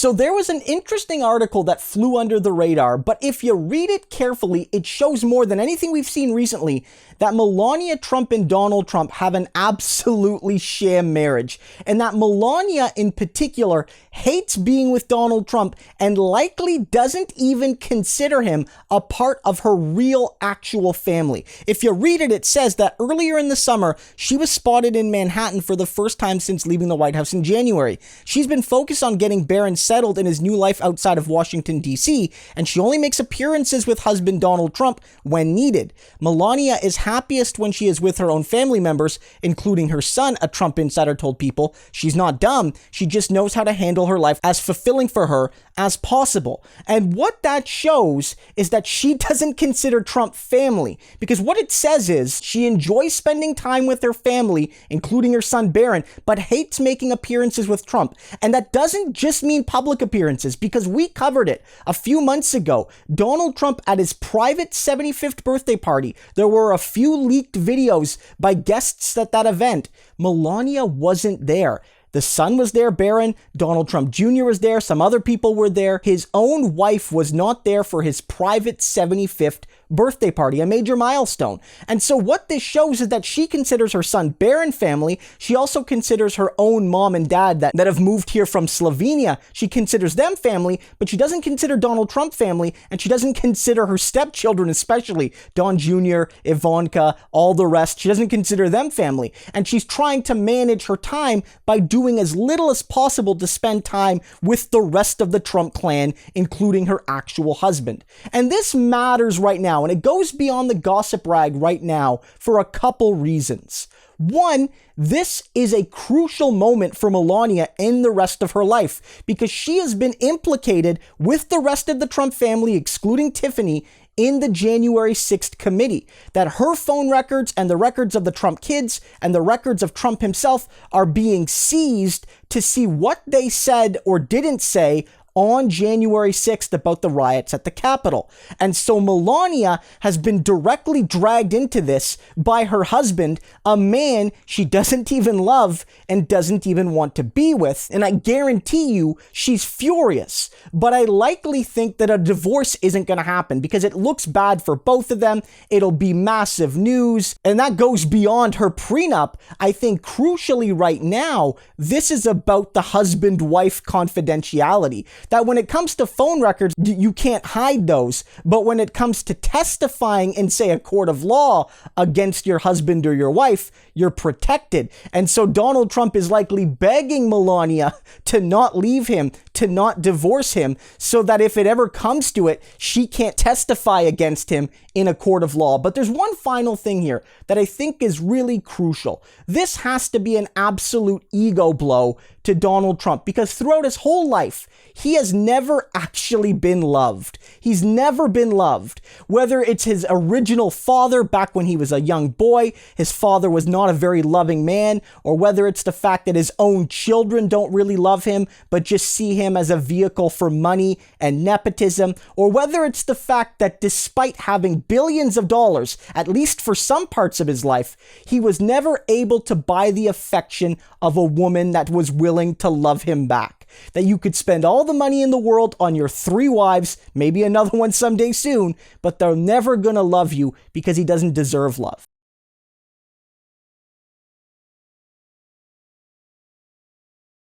So there was an interesting article that flew under the radar, but if you read it carefully, it shows more than anything we've seen recently that Melania Trump and Donald Trump have an absolutely sham marriage, and that Melania in particular hates being with Donald Trump and likely doesn't even consider him a part of her real actual family. If you read it, it says that earlier in the summer, she was spotted in Manhattan for the first time since leaving the White House in January. She's been focused on getting Barron settled in his new life outside of Washington, D.C., and she only makes appearances with husband Donald Trump when needed. Melania is happiest when she is with her own family members, including her son, a Trump insider told People. She's not dumb, she just knows how to handle her life as fulfilling for her as possible. And what that shows is that she doesn't consider Trump family, because what it says is she enjoys spending time with her family, including her son Barron, but hates making appearances with Trump. And that doesn't just mean public appearances, because we covered it a few months ago. Donald Trump at his private 75th birthday party, there were a few leaked videos by guests at that event. Melania wasn't there. The son was there, Barron, Donald Trump Jr. was there, some other people were there. His own wife was not there for his private 75th birthday party, a major milestone. And so what this shows is that she considers her son Barron family. She also considers her own mom and dad that have moved here from Slovenia. She considers them family, but she doesn't consider Donald Trump family, and she doesn't consider her stepchildren, especially Don Jr., Ivanka, all the rest. She doesn't consider them family. And she's trying to manage her time by doing as little as possible to spend time with the rest of the Trump clan, including her actual husband. And this matters right now, and it goes beyond the gossip rag right now for a couple reasons. One, this is a crucial moment for Melania in the rest of her life, because she has been implicated with the rest of the Trump family, excluding Tiffany, in the January 6th committee, that her phone records and the records of the Trump kids and the records of Trump himself are being seized to see what they said or didn't say on January 6th about the riots at the Capitol. And so Melania has been directly dragged into this by her husband, a man she doesn't even love and doesn't even want to be with. And I guarantee you she's furious. But I likely think that a divorce isn't going to happen because it looks bad for both of them. It'll be massive news. And that goes beyond her prenup. I think crucially right now, this is about the husband-wife confidentiality. That when it comes to phone records, you can't hide those. But when it comes to testifying in, say, a court of law against your husband or your wife, you're protected. And so Donald Trump is likely begging Melania to not leave him, to not divorce him, so that if it ever comes to it, she can't testify against him in a court of law. But there's one final thing here that I think is really crucial. This has to be an absolute ego blow to Donald Trump, because throughout his whole life, he has never actually been loved. He's never been loved. Whether it's his original father back when he was a young boy, his father was not a very loving man, or whether it's the fact that his own children don't really love him, but just see him as a vehicle for money and nepotism, or whether it's the fact that despite having billions of dollars, at least for some parts of his life, he was never able to buy the affection of a woman that was willing to love him back. That you could spend all the money in the world on your 3 wives, maybe another one someday soon, but they're never gonna love you because he doesn't deserve love.